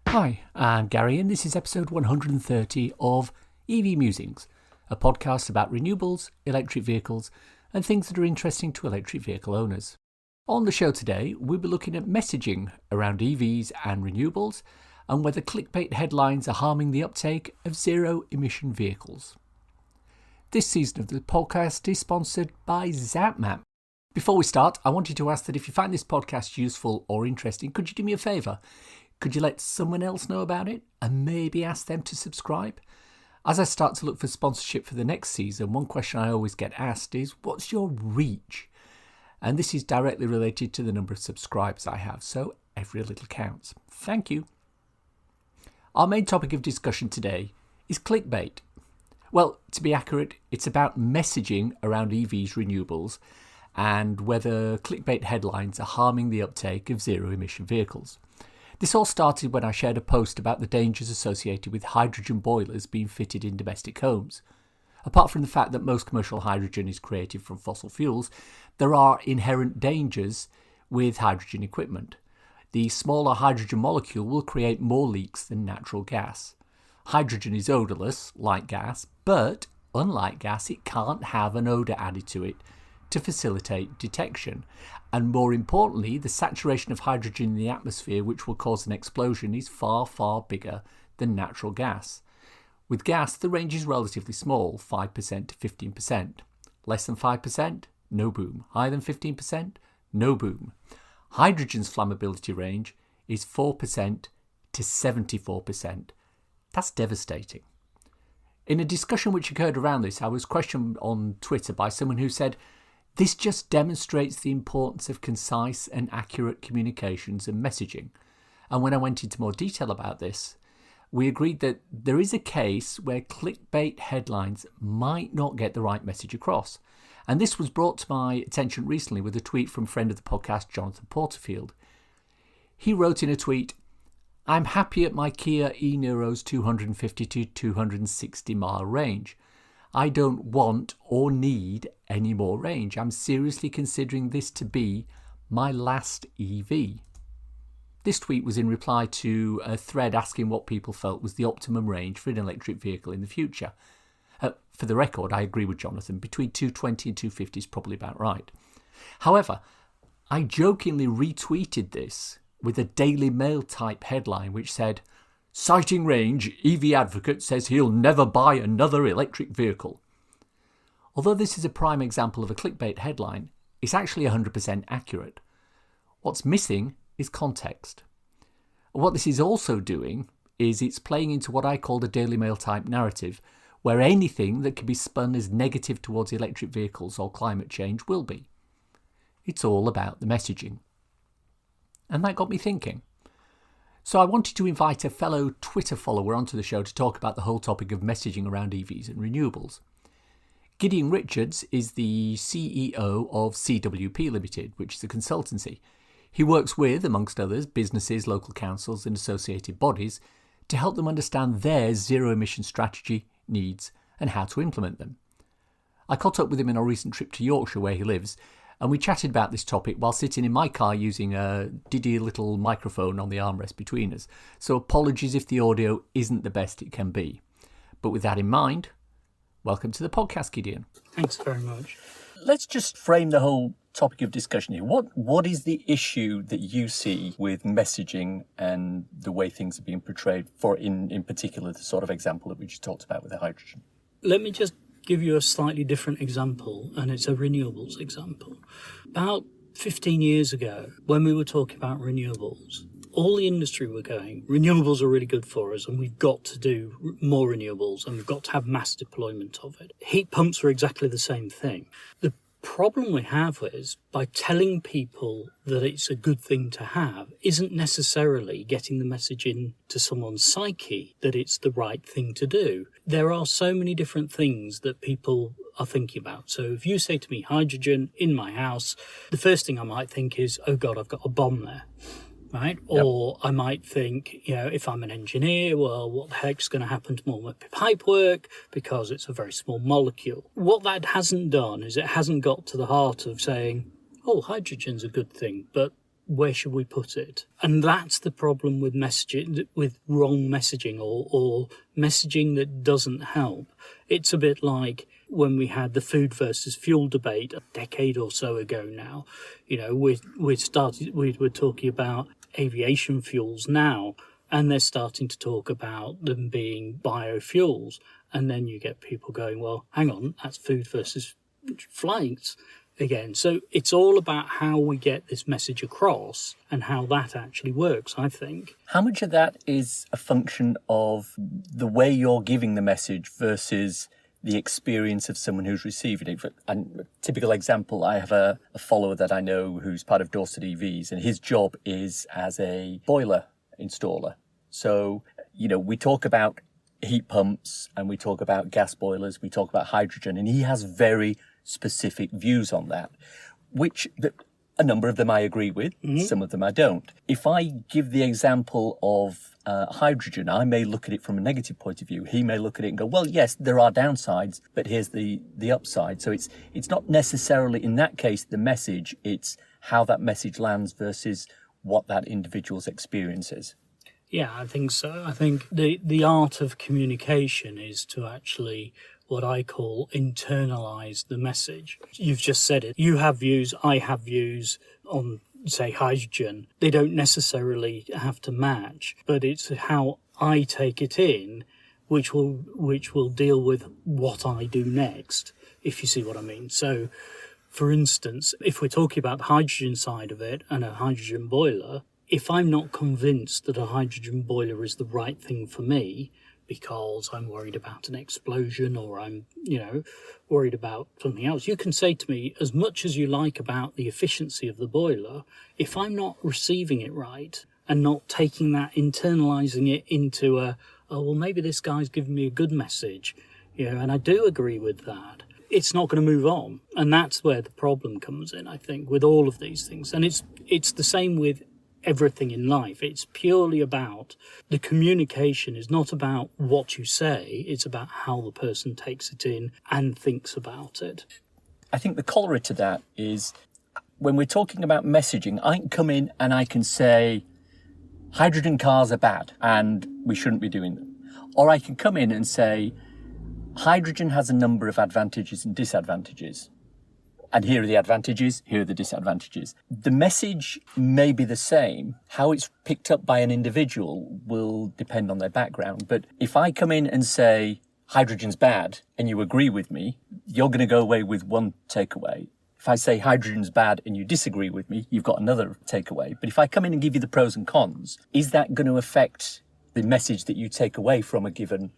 Hi, I'm Gary and this is episode 130 of EV Musings, a podcast about renewables, electric vehicles and things that are interesting to electric vehicle owners. On the show today, we'll be looking at messaging around EVs and renewables and whether clickbait headlines are harming the uptake of zero-emission vehicles. This season of the podcast is sponsored by ZapMap. Before we start, I wanted to ask that if you find this podcast useful or interesting, could you do me a favour? Could you let someone else know about it and maybe ask them to subscribe? As I start to look for sponsorship for the next season, one question I always get asked is, what's your reach? And this is directly related to the number of subscribers I have, so every little counts. Thank you. Our main topic of discussion today is clickbait. Well, to be accurate, it's about messaging around EVs, renewables, and whether clickbait headlines are harming the uptake of zero-emission vehicles. This all started when I shared a post about the dangers associated with hydrogen boilers being fitted in domestic homes. Apart from the fact that most commercial hydrogen is created from fossil fuels, there are inherent dangers with hydrogen equipment. The smaller hydrogen molecule will create more leaks than natural gas. Hydrogen is odourless, like gas, but unlike gas, it can't have an odour added to it to facilitate detection. And more importantly, the saturation of hydrogen in the atmosphere, which will cause an explosion, is far, far bigger than natural gas. With gas, the range is relatively small, 5% to 15%. Less than 5%? No boom. Higher than 15%? No boom. Hydrogen's flammability range is 4% to 74%. That's devastating. In a discussion which occurred around this, I was questioned on Twitter by someone who said, "This just demonstrates the importance of concise and accurate communications and messaging." And when I went into more detail about this, we agreed that there is a case where clickbait headlines might not get the right message across. And this was brought to my attention recently with a tweet from friend of the podcast, Jonathan Porterfield. He wrote in a tweet, "I'm happy at my Kia e-Niro's 250 to 260 mile range. I don't want or need any more range. I'm seriously considering this to be my last EV." This tweet was in reply to a thread asking what people felt was the optimum range for an electric vehicle in the future. For the record, I agree with Jonathan. Between 220 and 250 is probably about right. However, I jokingly retweeted this with a Daily Mail type headline which said, "Citing range, EV advocate says he'll never buy another electric vehicle." Although this is a prime example of a clickbait headline, it's actually 100% accurate. What's missing is context. What this is also doing is it's playing into what I call the Daily Mail type narrative, where anything that can be spun as negative towards electric vehicles or climate change will be. It's all about the messaging. And that got me thinking. So I wanted to invite a fellow Twitter follower onto the show to talk about the whole topic of messaging around EVs and renewables. Gideon Richards is the CEO of CWP Limited, which is a consultancy. He works with, amongst others, businesses, local councils and associated bodies to help them understand their zero-emission strategy, needs and how to implement them. I caught up with him in our recent trip to Yorkshire where he lives, and we chatted about this topic while sitting in my car using a diddy little microphone on the armrest between us, so apologies if the audio isn't the best it can be. But with that in mind, welcome to the podcast, Gideon. Thanks very much. Let's just frame the whole topic of discussion here. What is the issue that you see with messaging and the way things are being portrayed, for in particular the sort of example that we just talked about with the hydrogen? Let me just give you a slightly different example, and it's a renewables example. About 15 years ago, when we were talking about renewables, all the industry were going, renewables are really good for us and we've got to do more renewables and we've got to have mass deployment of it. Heat pumps are exactly the same thing. The problem we have is by telling people that it's a good thing to have isn't necessarily getting the message into someone's psyche that it's the right thing to do. There are so many different things that people are thinking about. So if you say to me hydrogen in my house, the first thing I might think is, oh God, I've got a bomb there. Right? Yep. Or I might think, if I'm an engineer, well, what the heck's going to happen to all my pipe work because it's a very small molecule. What that hasn't done is it hasn't got to the heart of saying, oh, hydrogen's a good thing, but where should we put it? And that's the problem with messaging, with wrong messaging or messaging that doesn't help. It's a bit like when we had the food versus fuel debate a decade or so ago now. You know, we were talking about aviation fuels now, and they're starting to talk about them being biofuels. And then you get people going, well, hang on, that's food versus flights again. So it's all about how we get this message across and how that actually works, I think. How much of that is a function of the way you're giving the message versus the experience of someone who's receiving it? And a typical example, I have a follower that I know who's part of Dorset EVs, and his job is as a boiler installer. So, you know, we talk about heat pumps and we talk about gas boilers, we talk about hydrogen, and he has very specific views on that, which a number of them I agree with, some of them I don't. If I give the example of hydrogen, I may look at it from a negative point of view. He may look at it and go, well, yes, there are downsides, but here's the upside. So it's not necessarily, in that case, the message, it's how that message lands versus what that individual's experience is. Yeah, I think so. I think the art of communication is to actually, what I call, internalize the message. You've just said it. You have views, I have views on, say, hydrogen. They don't necessarily have to match, but it's how I take it in which will deal with what I do next, if you see what I mean. So, for instance, if we're talking about the hydrogen side of it and a hydrogen boiler, if I'm not convinced that a hydrogen boiler is the right thing for me, because I'm worried about an explosion or I'm, worried about something else, you can say to me as much as you like about the efficiency of the boiler. If I'm not receiving it right and not taking that, internalizing it into maybe this guy's giving me a good message, and I do agree with that, it's not going to move on. And that's where the problem comes in, I think, with all of these things. And it's the same with everything in life. It's purely about the communication is not about what you say, it's about how the person takes it in and thinks about it. I think the corollary to that is when we're talking about messaging, I can come in and I can say hydrogen cars are bad and we shouldn't be doing them. Or I can come in and say hydrogen has a number of advantages and disadvantages. And here are the advantages, here are the disadvantages. The message may be the same. How it's picked up by an individual will depend on their background. But if I come in and say, hydrogen's bad, and you agree with me, you're going to go away with one takeaway. If I say hydrogen's bad and you disagree with me, you've got another takeaway. But if I come in and give you the pros and cons, is that going to affect the message that you take away from a given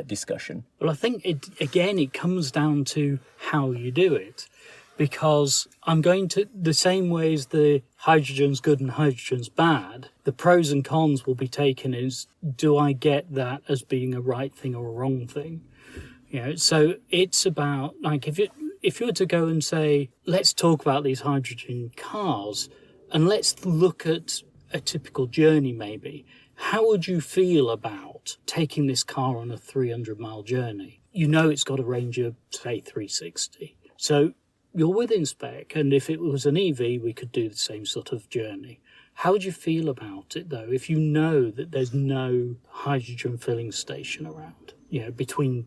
discussion? Well, I think, it comes down to how you do it. Because I'm going to, the same way as the hydrogen's good and hydrogen's bad, the pros and cons will be taken as, do I get that as being a right thing or a wrong thing? So it's about, like, if you were to go and say, let's talk about these hydrogen cars and let's look at a typical journey maybe. How would you feel about taking this car on a 300-mile journey? It's got a range of, say, 360. So you're within spec, and if it was an EV, we could do the same sort of journey. How would you feel about it, though, if you know that there's no hydrogen filling station around, between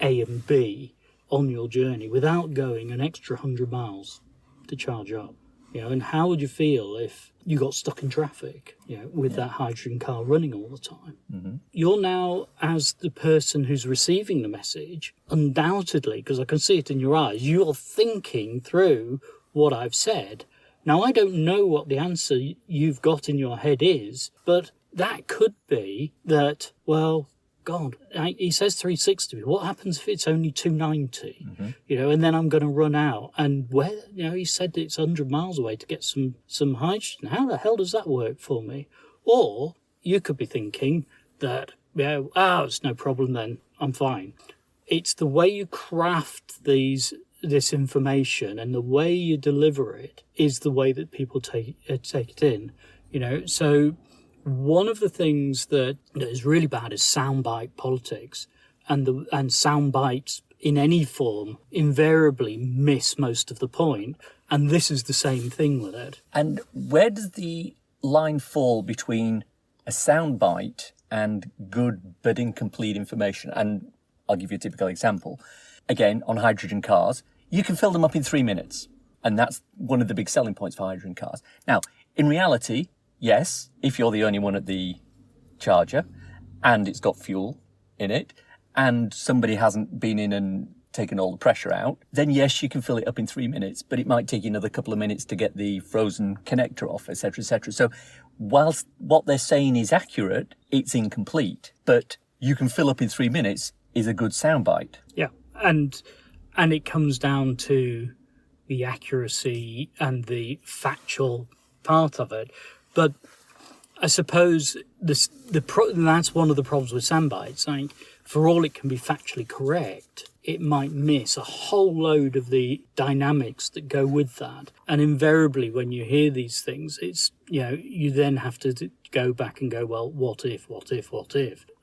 A and B on your journey without going an extra 100 miles to charge up? And how would you feel if you got stuck in traffic, with that hydrogen car running all the time? Mm-hmm. You're now, as the person who's receiving the message, undoubtedly, because I can see it in your eyes, you're thinking through what I've said. Now, I don't know what the answer you've got in your head is, but that could be that, well, God, he says 360. What happens if it's only 290? Mm-hmm. And then I'm going to run out. And he said it's 100 miles away to get some hydrogen. How the hell does that work for me? Or you could be thinking that, it's no problem then. I'm fine. It's the way you craft this information and the way you deliver it is the way that people take it in. So one of the things that is really bad is soundbite politics, and soundbites in any form invariably miss most of the point. And this is the same thing with it. And where does the line fall between a soundbite and good but incomplete information? And I'll give you a typical example. Again, on hydrogen cars, you can fill them up in 3 minutes. And that's one of the big selling points for hydrogen cars. Now, in reality, yes, if you're the only one at the charger and it's got fuel in it and somebody hasn't been in and taken all the pressure out, then yes, you can fill it up in 3 minutes, but it might take you another couple of minutes to get the frozen connector off, etc., etc. So whilst what they're saying is accurate, it's incomplete, but you can fill up in 3 minutes is a good soundbite. Yeah, and it comes down to the accuracy and the factual part of it. But I suppose that's one of the problems with soundbites. I think for all it can be factually correct, it might miss a whole load of the dynamics that go with that. And invariably, when you hear these things, it's, you then have to go back and go, well, what if?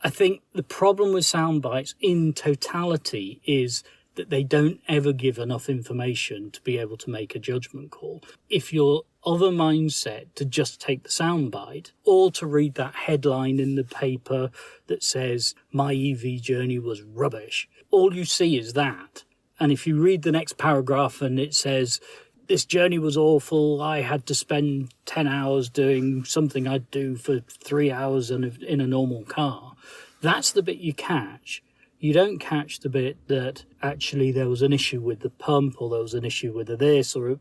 I think the problem with soundbites in totality is that they don't ever give enough information to be able to make a judgment call. If you're of a mindset to just take the soundbite or to read that headline in the paper that says, my EV journey was rubbish, all you see is that. And if you read the next paragraph and it says, this journey was awful, I had to spend 10 hours doing something I'd do for 3 hours in a normal car, that's the bit you catch. You don't catch the bit that actually there was an issue with the pump or there was an issue with this or,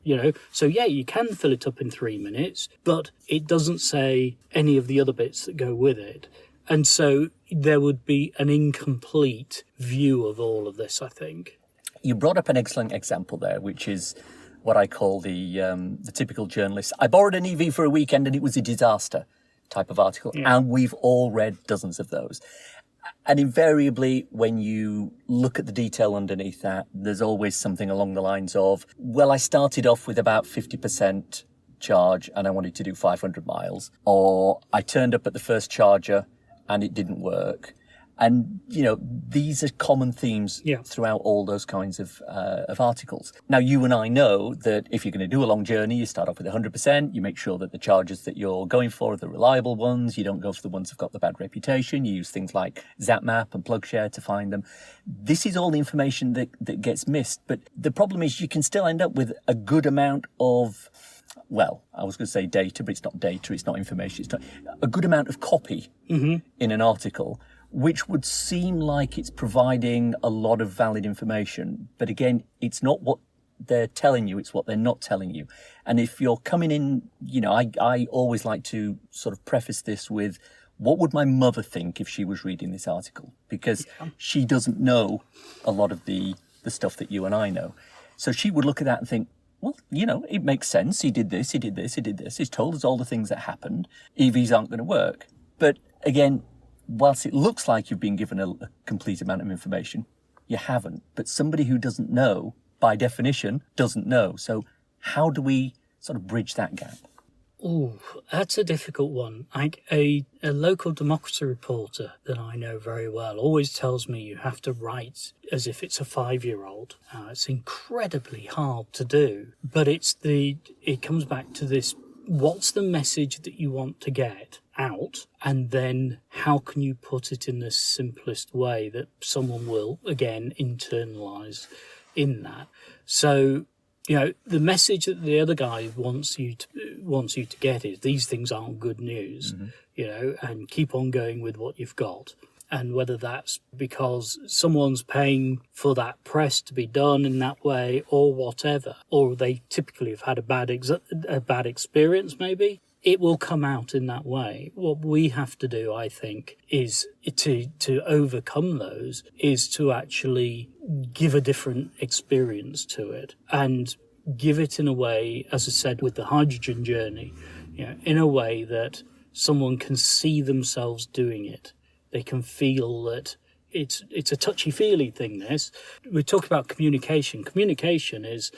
So, yeah, you can fill it up in 3 minutes, but it doesn't say any of the other bits that go with it. And so there would be an incomplete view of all of this, I think. You brought up an excellent example there, which is what I call the typical journalist. I borrowed an EV for a weekend and it was a disaster type of article. Yeah. And we've all read dozens of those. And invariably, when you look at the detail underneath that, there's always something along the lines of, well, I started off with about 50% charge and I wanted to do 500 miles. Or I turned up at the first charger and it didn't work. And, these are common themes throughout all those kinds of articles. Now, you and I know that if you're going to do a long journey, you start off with 100%. You make sure that the chargers that you're going for are the reliable ones. You don't go for the ones that've got the bad reputation. You use things like ZapMap and PlugShare to find them. This is all the information that gets missed. But the problem is you can still end up with a good amount of, well, I was going to say data, but it's not data. It's not information. It's not a good amount of copy in an article, which would seem like it's providing a lot of valid information. But again, it's not what they're telling you, it's what they're not telling you. And if you're coming in, I always like to sort of preface this with, what would my mother think if she was reading this article? Because she doesn't know a lot of the stuff that you and I know. So she would look at that and think, well, it makes sense. He did this, he did this, he did this. He's told us all the things that happened. EVs aren't going to work. But again, whilst it looks like you've been given a complete amount of information, you haven't. But somebody who doesn't know, by definition, doesn't know. So how do we sort of bridge that gap? Oh, that's a difficult one. Like a local democracy reporter that I know very well always tells me you have to write as if it's a 5-year-old. It's incredibly hard to do. But it comes back to this, what's the message that you want to get out, and then how can you put it in the simplest way that someone will again internalize in that. So the message that the other guy wants you to get is these things aren't good news, and keep on going with what you've got. And whether that's because someone's paying for that press to be done in that way or whatever, or they typically have had a bad experience maybe, it will come out in that way. What we have to do, I think, is to overcome those, is to actually give a different experience to it and give it in a way, as I said, with the hydrogen journey, in a way that someone can see themselves doing it. They can feel that it's a touchy-feely thing, this. We talk about communication. Communication is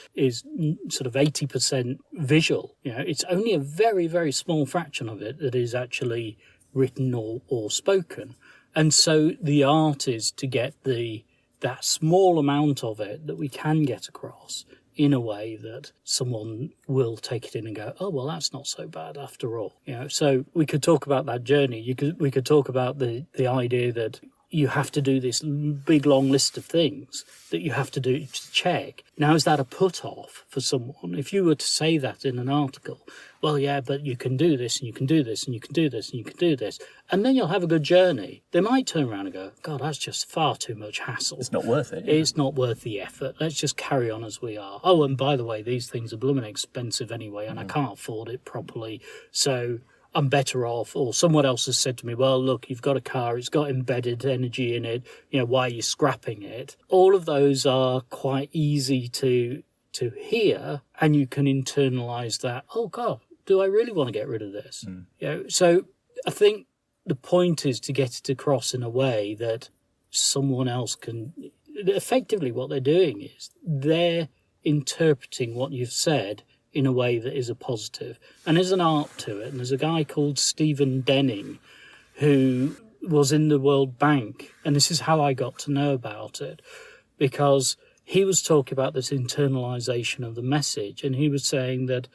sort of 80% visual. It's only a very, very small fraction of it that is actually written or spoken. And so the art is to get the that small amount of it that we can get across in a way that someone will take it in and go, oh, well, that's not so bad after all. So we could talk about that journey. We could talk about the idea that you have to do this big, long list of things that you have to do to check. Now, is that a put-off for someone? If you were to say that in an article, well, yeah, but you can do this, and you can do this, and you can do this, and you can do this, and then you'll have a good journey. They might turn around and go, God, that's just far too much hassle. It's not worth it. It's not worth the effort. Let's just carry on as we are. Oh, and by the way, these things are blooming expensive anyway, and I can't afford it properly, so I'm better off. Or someone else has said to me, well, look, you've got a car, it's got embedded energy in it, why are you scrapping it? All of those are quite easy to hear, and you can internalize that, oh God, do I really want to get rid of this? So I think the point is to get it across in a way that someone else can, effectively what they're doing is they're interpreting what you've said in a way that is a positive. And there's an art to it. And there's a guy called Stephen Denning who was in the World Bank. And this is how I got to know about it, because he was talking about this internalization of the message. And he was saying that,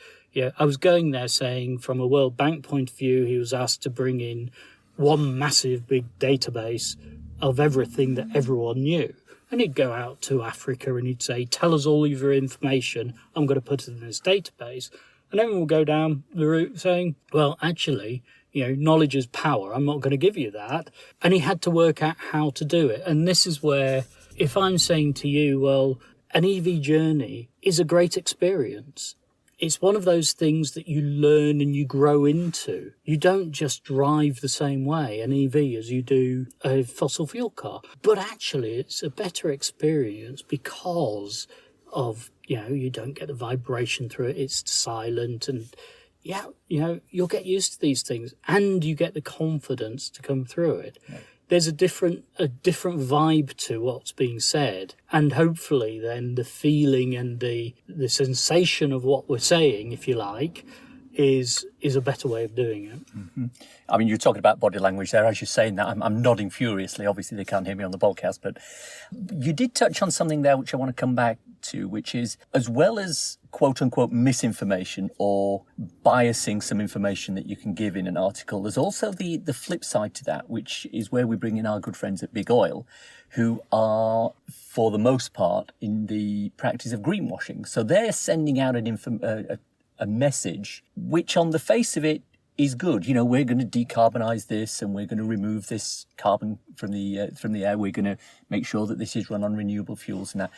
I was going there saying from a World Bank point of view, he was asked to bring in one massive big database of everything that everyone knew. And he'd go out to Africa and he'd say, tell us all of your information. I'm going to put it in this database. And everyone will go down the route saying, well, actually, knowledge is power. I'm not going to give you that. And he had to work out how to do it. And this is where, if I'm saying to you, well, an EV journey is a great experience. It's one of those things that you learn and you grow into. You don't just drive the same way, an EV, as you do a fossil fuel car. But actually, it's a better experience because of, you don't get the vibration through it. It's silent and, you'll get used to these things and you get the confidence to come through it. Yeah. There's a different vibe to what's being said, and hopefully then the feeling and the sensation of what we're saying, if you like, is a better way of doing it. Mm-hmm. I mean, you're talking about body language there. As you're saying that, I'm nodding furiously. Obviously, they can't hear me on the podcast, but you did touch on something there which I want to come back to, which is, as well as quote-unquote misinformation or biasing some information that you can give in an article, there's also the flip side to that, which is where we bring in our good friends at Big Oil, who are, for the most part, in the practice of greenwashing. So they're sending out a message which, on the face of it, is good. We're going to decarbonize this, and we're going to remove this carbon from the air. We're going to make sure that this is run on renewable fuels and that.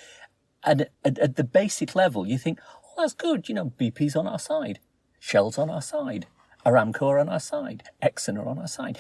And at the basic level, you think, oh, that's good. BP's on our side, Shell's on our side, Aramco are on our side, Exxon are on our side.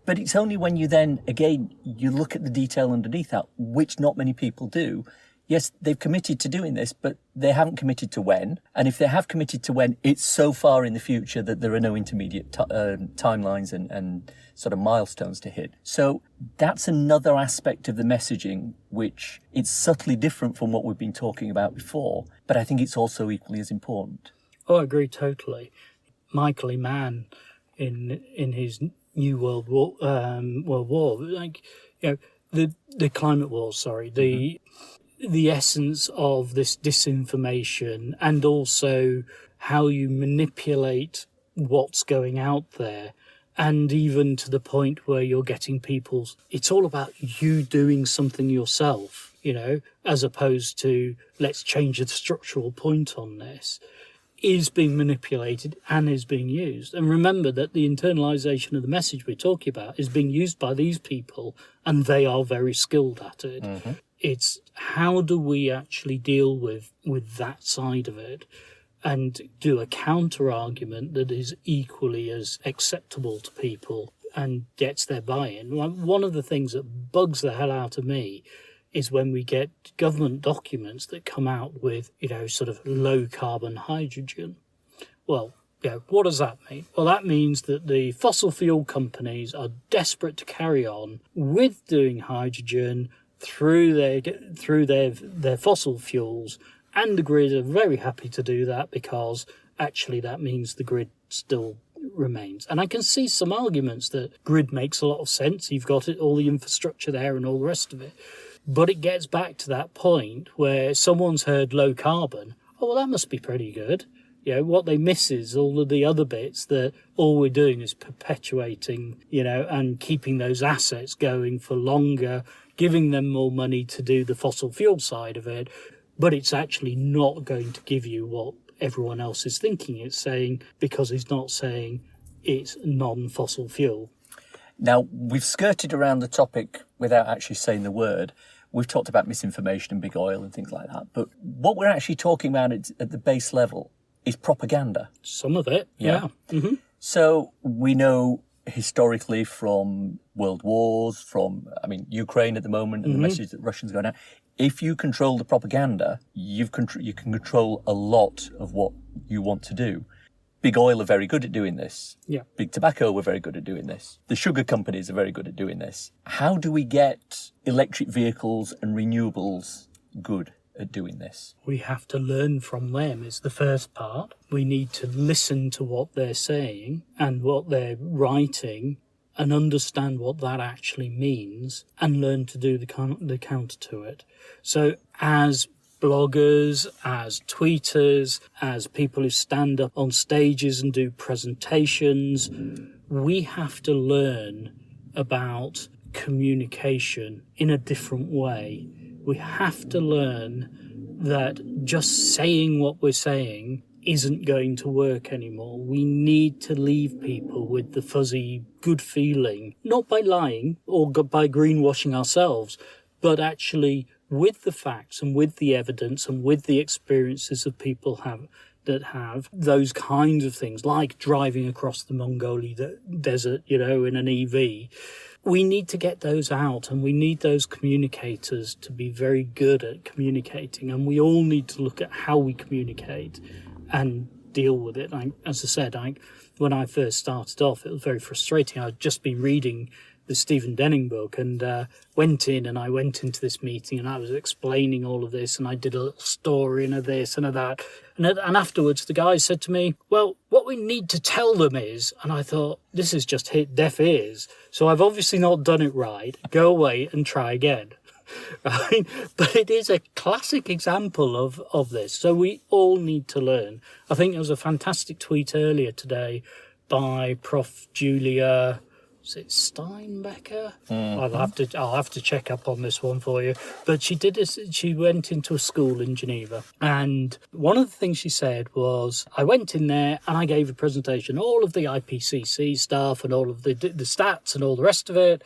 But it's only when you then, again, you look at the detail underneath that, which not many people do. Yes, they've committed to doing this, but they haven't committed to when. And if they have committed to when, it's so far in the future that there are no intermediate timelines and sort of milestones to hit. So that's another aspect of the messaging, which it's subtly different from what we've been talking about before. But I think it's also equally as important. Oh, I agree totally. Michael Mann, in his New World War, the climate war, the essence of this disinformation, and also how you manipulate what's going out there, and even to the point where you're getting people's, it's all about you doing something yourself, as opposed to let's change the structural point on this, is being manipulated and is being used. And remember that the internalization of the message we're talking about is being used by these people, and they are very skilled at it. Mm-hmm. It's how do we actually deal with that side of it and do a counter argument that is equally as acceptable to people and gets their buy-in. One of the things that bugs the hell out of me is when we get government documents that come out with, sort of low carbon hydrogen. Well, what does that mean? Well, that means that the fossil fuel companies are desperate to carry on with doing hydrogen through their fossil fuels, and the grid are very happy to do that because actually that means the grid still remains. And I can see some arguments that grid makes a lot of sense. You've got all the infrastructure there and all the rest of it. But it gets back to that point where someone's heard low carbon. Oh, well, that must be pretty good. What they miss is all of the other bits that all we're doing is perpetuating, and keeping those assets going for longer, giving them more money to do the fossil fuel side of it. But it's actually not going to give you what everyone else is thinking it's saying, because it's not saying it's non-fossil fuel. Now, we've skirted around the topic without actually saying the word. We've talked about misinformation and big oil and things like that. But what we're actually talking about at the base level is propaganda. Some of it, yeah. Mm-hmm. So we know historically from world wars, Ukraine at the moment, and the message that Russians go out. If you control the propaganda, you can control a lot of what you want to do. Big oil are very good at doing this. Yeah. Big tobacco are very good at doing this. The sugar companies are very good at doing this. How do we get electric vehicles and renewables good at doing this? We have to learn from them is the first part. We need to listen to what they're saying and what they're writing and understand what that actually means and learn to do the counter to it. So as bloggers, as tweeters, as people who stand up on stages and do presentations, we have to learn about communication in a different way. We have to learn that just saying what we're saying isn't going to work anymore. We need to leave people with the fuzzy good feeling, not by lying or by greenwashing ourselves, but actually with the facts and with the evidence and with the experiences of people that have those kinds of things, like driving across the Mongolian desert, in an EV. We need to get those out, and we need those communicators to be very good at communicating, and we all need to look at how we communicate and deal with it. As I said, when I first started off, it was very frustrating. I'd just been reading the Stephen Denning book and went into this meeting and I was explaining all of this and I did a little story and a this and a that. And afterwards, the guy said to me, well, what we need to tell them is, and I thought, this has just hit deaf ears. So I've obviously not done it right. Go away and try again. Right? But it is a classic example of this. So we all need to learn. I think there was a fantastic tweet earlier today by Prof. Julia, is it Steinbecker? I'll have to check up on this one for you. But she went into a school in Geneva, and one of the things she said was, I went in there and I gave a presentation, all of the IPCC stuff and all of the stats and all the rest of it,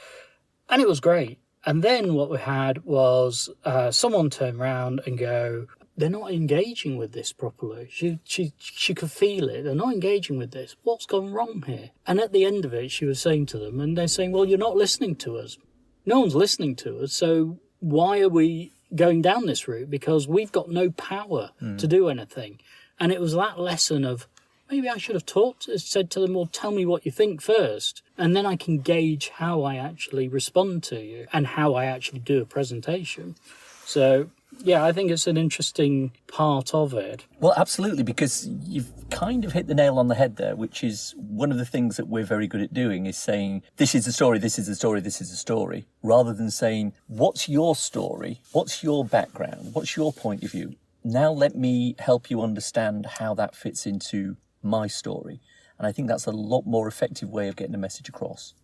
and it was great. And then what we had was someone turn around and go, they're not engaging with this properly. She could feel it. They're not engaging with this. What's gone wrong here? And at the end of it, she was saying to them, and they're saying, well, you're not listening to us. No one's listening to us. So why are we going down this route? Because we've got no power to do anything. And it was that lesson of, maybe I should have said to them, well, tell me what you think first. And then I can gauge how I actually respond to you and how I actually do a presentation. So, yeah, I think it's an interesting part of it. Well, absolutely, because you've kind of hit the nail on the head there, which is one of the things that we're very good at doing is saying, this is the story, this is the story, this is the story, rather than saying, what's your story? What's your background? What's your point of view? Now let me help you understand how that fits into my story. And I think that's a lot more effective way of getting a message across.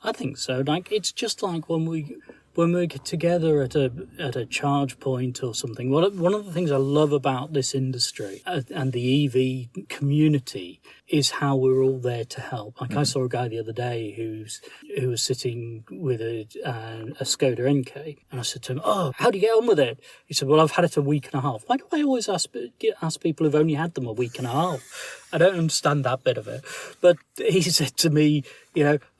I think so. It's just like when we get together at a charge point or something. One of the things I love about this industry and the EV community is how we're all there to help. Like I saw a guy the other day who was sitting with a Skoda NK, and I said to him, "Oh, how do you get on with it?" He said, "Well, I've had it a week and a half." Why do I always ask people who've only had them a week and a half? I don't understand that bit of it. But he said to me,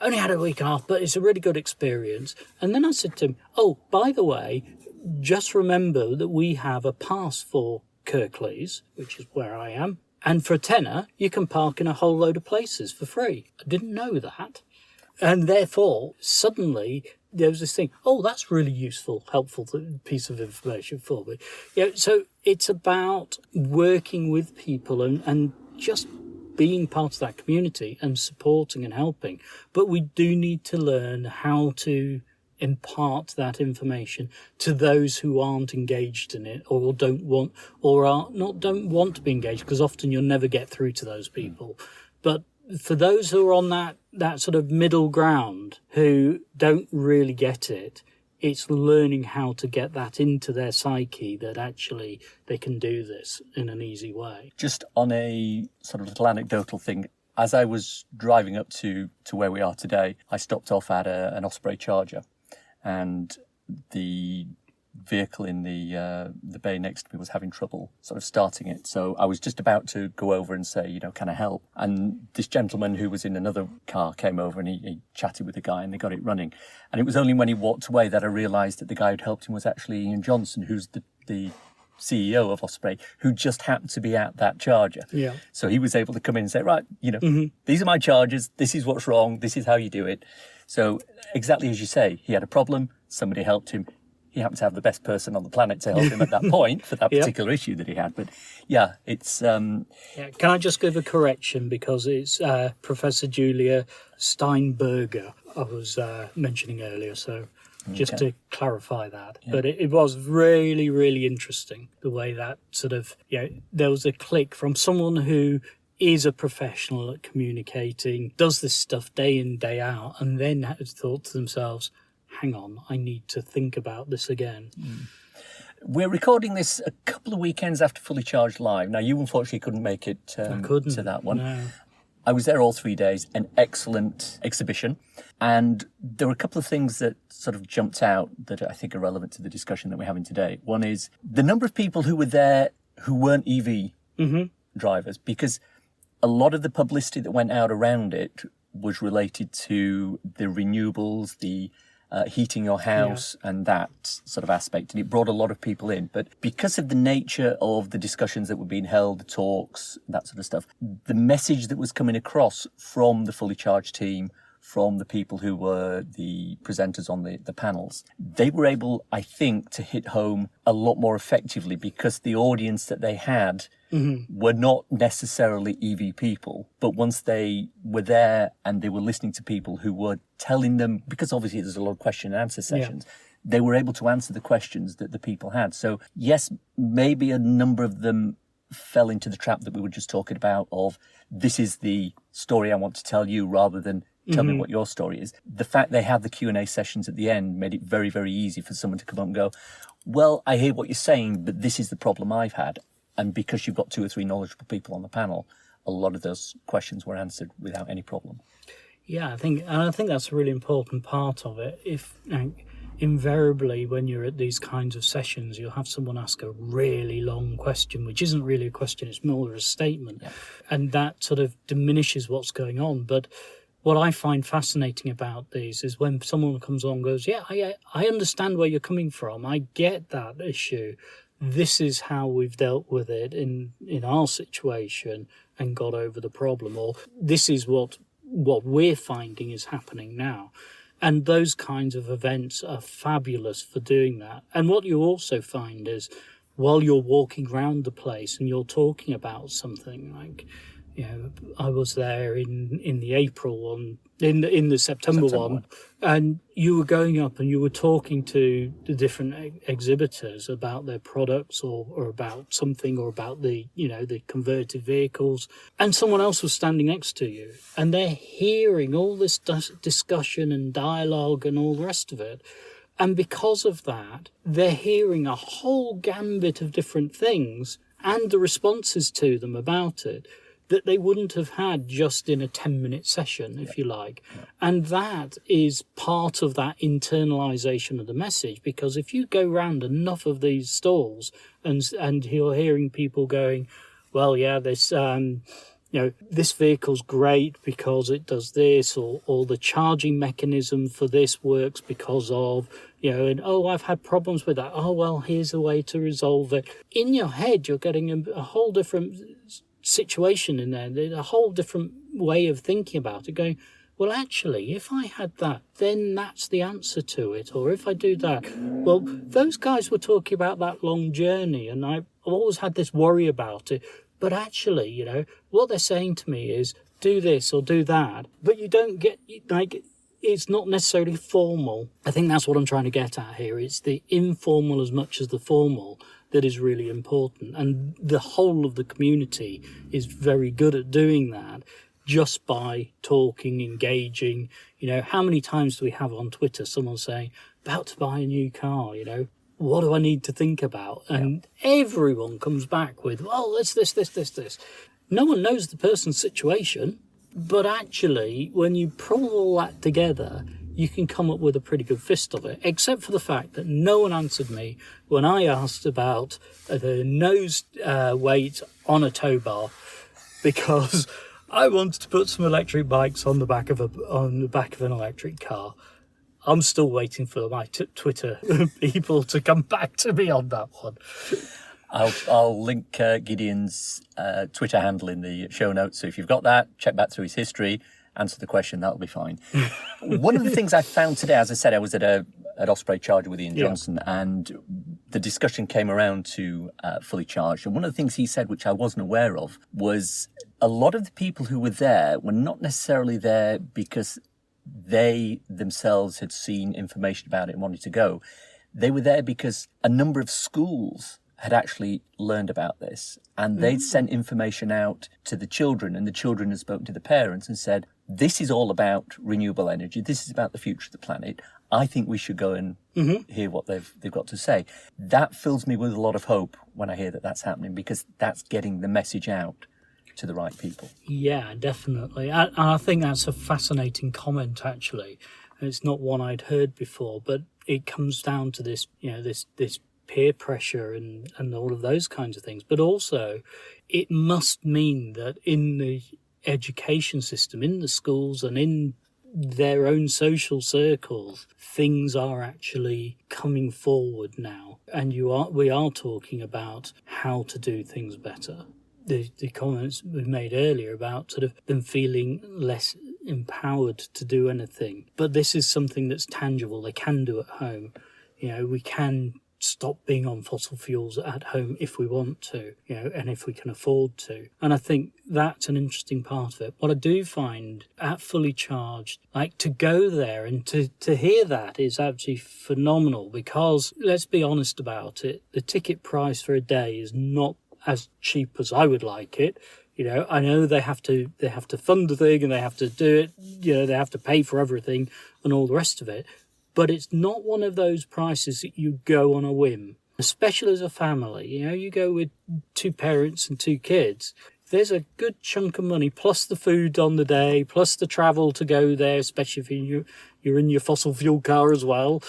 only had a week and a half, but it's a really good experience. And then I said to him, oh, by the way, just remember that we have a pass for Kirklees, which is where I am. And for a tenner, you can park in a whole load of places for free. I didn't know that. And therefore, suddenly, there was this thing, oh, that's really useful, helpful piece of information for me. So it's about working with people and just being part of that community and supporting and helping. But we do need to learn how to impart that information to those who aren't engaged in it or don't want to be engaged, because often you'll never get through to those people. But for those who are on that sort of middle ground who don't really get it, it's learning how to get that into their psyche, that actually they can do this in an easy way. Just on a sort of little anecdotal thing, as I was driving up to where we are today, I stopped off at an Osprey charger, and the vehicle in the bay next to me was having trouble sort of starting it. So I was just about to go over and say, can I help? And this gentleman who was in another car came over and he chatted with the guy and they got it running. And it was only when he walked away that I realised that the guy who'd helped him was actually Ian Johnson, who's the CEO of Osprey, who just happened to be at that charger. Yeah. So he was able to come in and say, right, these are my chargers, this is what's wrong, this is how you do it. So exactly as you say, he had a problem, somebody helped him. He happened to have the best person on the planet to help him at that point for that particular issue that he had. But yeah, it's... Can I just give a correction, because it's Professor Julia Steinberger I was mentioning earlier, so just to clarify that. Yeah. But it was really, really interesting the way that sort of, there was a click from someone who is a professional at communicating, does this stuff day in, day out, and then had thought to themselves, hang on, I need to think about this again. We're recording this a couple of weekends after Fully Charged Live. Now, you unfortunately couldn't make it to that one. No. I was there all 3 days, an excellent exhibition. And there were a couple of things that sort of jumped out that I think are relevant to the discussion that we're having today. One is the number of people who were there who weren't EV drivers, because a lot of the publicity that went out around it was related to the renewables, the heating your house and that sort of aspect. And it brought a lot of people in. But because of the nature of the discussions that were being held, the talks, that sort of stuff, the message that was coming across from the Fully Charged team, from the people who were the presenters on the panels, they were able, I think, to hit home a lot more effectively, because the audience that they had were not necessarily EV people. But once they were there and they were listening to people who were telling them, because obviously there's a lot of question and answer sessions, they were able to answer the questions that the people had. So yes, maybe a number of them fell into the trap that we were just talking about of, this is the story I want to tell you, rather than tell me what your story is. The fact they had the Q&A sessions at the end made it very, very easy for someone to come up and go, well, I hear what you're saying, but this is the problem I've had. And because you've got 2 or 3 knowledgeable people on the panel, a lot of those questions were answered without any problem. Yeah, I think that's a really important part of it. If invariably when you're at these kinds of sessions, you'll have someone ask a really long question, which isn't really a question, it's more a statement. Yeah. And that sort of diminishes what's going on. But what I find fascinating about these is when someone comes on and goes, I understand where you're coming from. I get that issue. This is how we've dealt with it in our situation and got over the problem. Or this is what we're finding is happening now. And those kinds of events are fabulous for doing that. And what you also find is, while you're walking around the place and you're talking about something like, I was there in the April one, in the September one, and you were going up and you were talking to the different exhibitors about their products or about something, or about the converted vehicles, and someone else was standing next to you, and they're hearing all this discussion and dialogue and all the rest of it. And because of that, they're hearing a whole gambit of different things and the responses to them about it that they wouldn't have had just in a 10-minute session, if you like. Yeah. And that is part of that internalisation of the message, because if you go round enough of these stalls and you're hearing people going, well, yeah, this this vehicle's great because it does this, or the charging mechanism for this works because of, and I've had problems with that. Oh, well, here's a way to resolve it. In your head, you're getting a whole different situation in there, a whole different way of thinking about it, going, well, actually, if I had that, then that's the answer to it. Or if I do that, well, those guys were talking about that long journey, and I've always had this worry about it. But actually, what they're saying to me is, do this or do that. But you don't get, it's not necessarily formal. I think that's what I'm trying to get at here. It's the informal as much as the formal that is really important. And the whole of the community is very good at doing that just by talking, engaging. You know, how many times do we have on Twitter someone saying, about to buy a new car, you know, what do I need to think about? And everyone comes back with, well, it's this. No one knows the person's situation, but actually, when you pull all that together, you can come up with a pretty good fist of it, except for the fact that no one answered me when I asked about the nose weight on a tow bar, because I wanted to put some electric bikes on the back of an electric car. I'm still waiting for my Twitter people to come back to me on that one. I'll link Gideon's Twitter handle in the show notes. So if you've got that, check back through his history, answer the question, that'll be fine. One of the things I found today, as I said, I was at Osprey Charger with Ian Johnson, and the discussion came around to fully charged. And one of the things he said, which I wasn't aware of, was a lot of the people who were there were not necessarily there because they themselves had seen information about it and wanted to go. They were there because a number of schools had actually learned about this, and they'd sent information out to the children, and the children had spoken to the parents and said, this is all about renewable energy. This is about the future of the planet. I think we should go and hear what they've got to say. That fills me with a lot of hope when I hear that that's happening, because that's getting the message out to the right people. Yeah, definitely. I think that's a fascinating comment, actually. It's not one I'd heard before, but it comes down to this, you know, this peer pressure and all of those kinds of things. But also, it must mean that in the education system, in the schools and in their own social circles, things are actually coming forward now. And we are talking about how to do things better. The comments we made earlier about sort of them feeling less empowered to do anything. But this is something that's tangible. They can do at home. You know, we can stop being on fossil fuels at home if we want to, you know, and if we can afford to. And I think that's an interesting part of it. What I do find at Fully Charged, like, to go there and to hear that is actually phenomenal, because let's be honest about it, the ticket price for a day is not as cheap as I would like it. You know, I know they have to fund the thing and they have to do it, you know, they have to pay for everything and all the rest of it. But it's not one of those prices that you go on a whim, especially as a family. You know, you go with 2 parents and 2 kids. There's a good chunk of money, plus the food on the day, plus the travel to go there, especially if you're in your fossil fuel car as well.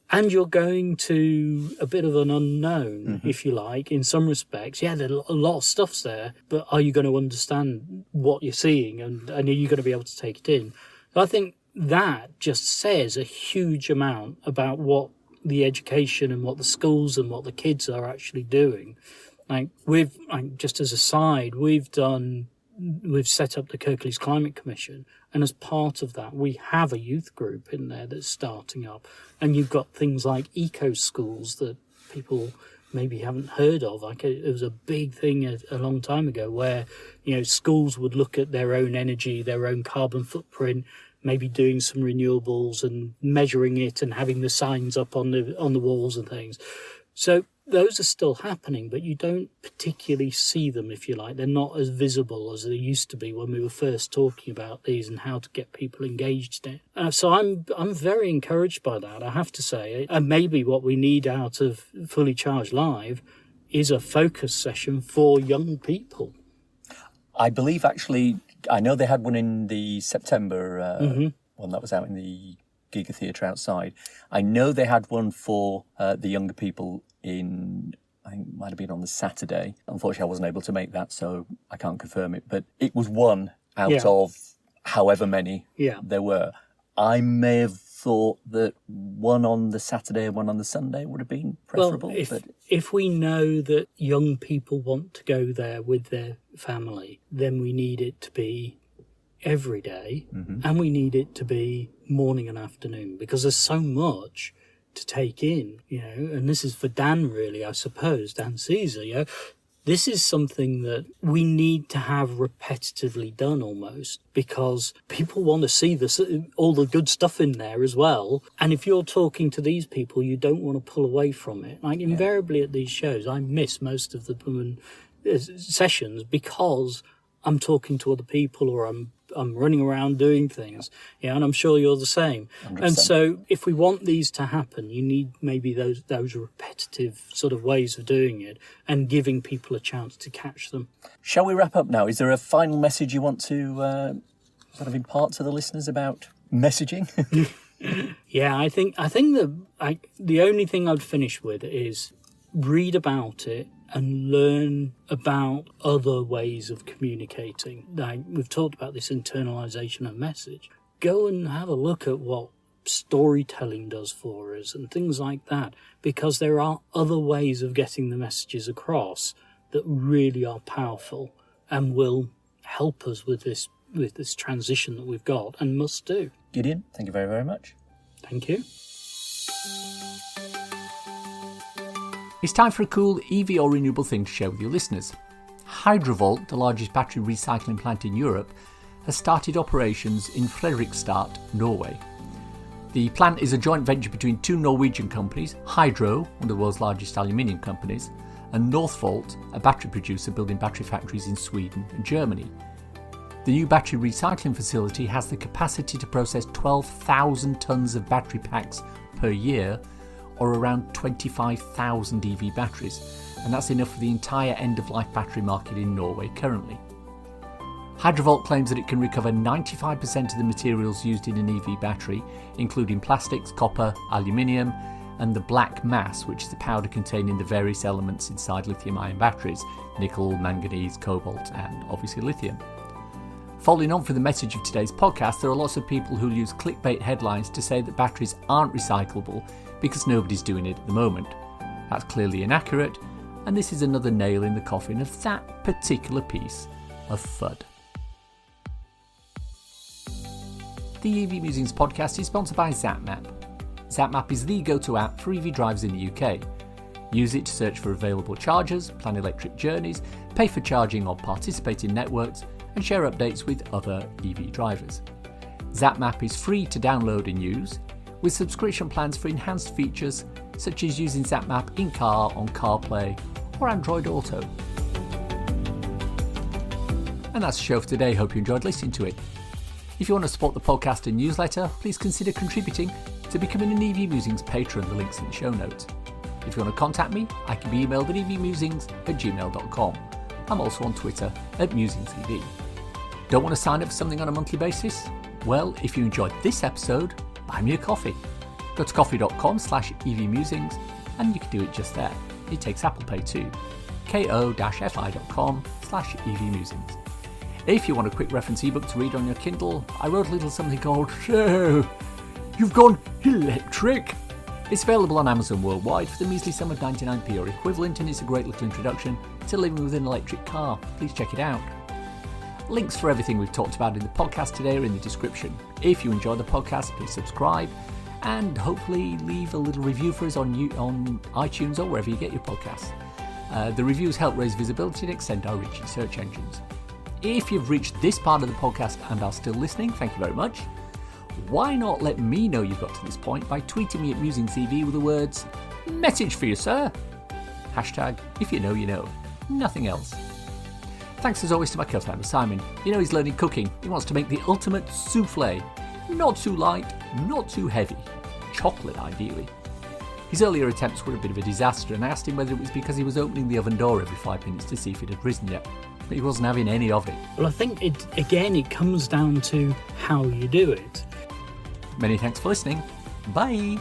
And you're going to a bit of an unknown, if you like, in some respects. Yeah, there's a lot of stuff's there, but are you going to understand what you're seeing, and are you going to be able to take it in? So I think that just says a huge amount about what the education and what the schools and what the kids are actually doing. Like, just as a side, we've set up the Kirklees Climate Commission, and as part of that, we have a youth group in there that's starting up. And you've got things like eco schools that people maybe haven't heard of. Like, it was a big thing a long time ago, where, you know, schools would look at their own energy, their own carbon footprint, maybe doing some renewables and measuring it and having the signs up on the walls and things. So those are still happening, but you don't particularly see them, if you like. They're not as visible as they used to be when we were first talking about these and how to get people engaged in it. So I'm very encouraged by that, I have to say. And maybe what we need out of Fully Charged Live is a focus session for young people. I believe, actually, I know they had one in the September one that was out in the Giga Theatre outside. I know they had one for the younger people in, I think it might have been on the Saturday. Unfortunately, I wasn't able to make that, so I can't confirm it. But it was one out of however many there were. I may have thought that one on the Saturday and one on the Sunday would have been preferable. Well, if we know that young people want to go there with their family, then we need it to be every day, and we need it to be morning and afternoon, because there's so much to take in, you know. And this is for Dan, really, I suppose, Dan Caesar, you know. This is something that we need to have repetitively done almost, because people want to see this, all the good stuff in there as well. And if you're talking to these people, you don't want to pull away from it. Like invariably at these shows, I miss most of the sessions because I'm talking to other people or I'm running around doing things. Yeah, and I'm sure you're the same. 100%. And so if we want these to happen, you need maybe those repetitive sort of ways of doing it and giving people a chance to catch them. Shall we wrap up now? Is there a final message you want to sort of impart to the listeners about messaging? Yeah, I think that the only thing I'd finish with is read about it and learn about other ways of communicating. Like we've talked about this internalization of message. Go and have a look at what storytelling does for us and things like that, because there are other ways of getting the messages across that really are powerful and will help us with this transition that we've got and must do. Gideon, thank you very, very much. Thank you. It's time for a cool EV or renewable thing to share with your listeners. Hydrovolt, the largest battery recycling plant in Europe, has started operations in Fredrikstad, Norway. The plant is a joint venture between two Norwegian companies, Hydro, one of the world's largest aluminium companies, and Northvolt, a battery producer building battery factories in Sweden and Germany. The new battery recycling facility has the capacity to process 12,000 tonnes of battery packs per year, or around 25,000 EV batteries, and that's enough for the entire end-of-life battery market in Norway currently. Hydrovolt claims that it can recover 95% of the materials used in an EV battery, including plastics, copper, aluminium, and the black mass, which is the powder containing the various elements inside lithium-ion batteries, nickel, manganese, cobalt, and obviously lithium. Following on from the message of today's podcast, there are lots of people who use clickbait headlines to say that batteries aren't recyclable because nobody's doing it at the moment. That's clearly inaccurate, and this is another nail in the coffin of that particular piece of FUD. The EV Musings podcast is sponsored by ZapMap. ZapMap is the go-to app for EV drivers in the UK. Use it to search for available chargers, plan electric journeys, pay for charging or participate in networks, and share updates with other EV drivers. ZapMap is free to download and use, with subscription plans for enhanced features such as using ZapMap in-car on CarPlay or Android Auto. And that's the show for today. Hope you enjoyed listening to it. If you want to support the podcast and newsletter, please consider contributing to becoming an EV Musings patron. The link's in the show notes. If you want to contact me, I can be emailed at evmusings@gmail.com. I'm also on Twitter @MusingsEV. Don't want to sign up for something on a monthly basis? Well, if you enjoyed this episode, buy me a coffee. Go to coffee.com/EVmusings and you can do it just there. It takes Apple Pay too. ko-fi.com/EVmusings. If you want a quick reference ebook to read on your Kindle, I wrote a little something called So You've Gone Electric. It's available on Amazon worldwide for the measly sum of 99p or equivalent, and it's a great little introduction to living with an electric car. Please check it out. Links for everything we've talked about in the podcast today are in the description. If you enjoy the podcast, please subscribe and hopefully leave a little review for us on iTunes or wherever you get your podcasts. The reviews help raise visibility and extend our reach in search engines. If you've reached this part of the podcast and are still listening, thank you very much. Why not let me know you've got to this point by tweeting me at MusingsEV with the words, "Message for you, sir." Hashtag, if you know, you know. Nothing else. Thanks as always to my co-founder Simon. You know he's learning cooking. He wants to make the ultimate souffle. Not too light, not too heavy. Chocolate, ideally. His earlier attempts were a bit of a disaster, and I asked him whether it was because he was opening the oven door every 5 minutes to see if it had risen yet. But he wasn't having any of it. Well, I think it comes down to how you do it. Many thanks for listening. Bye.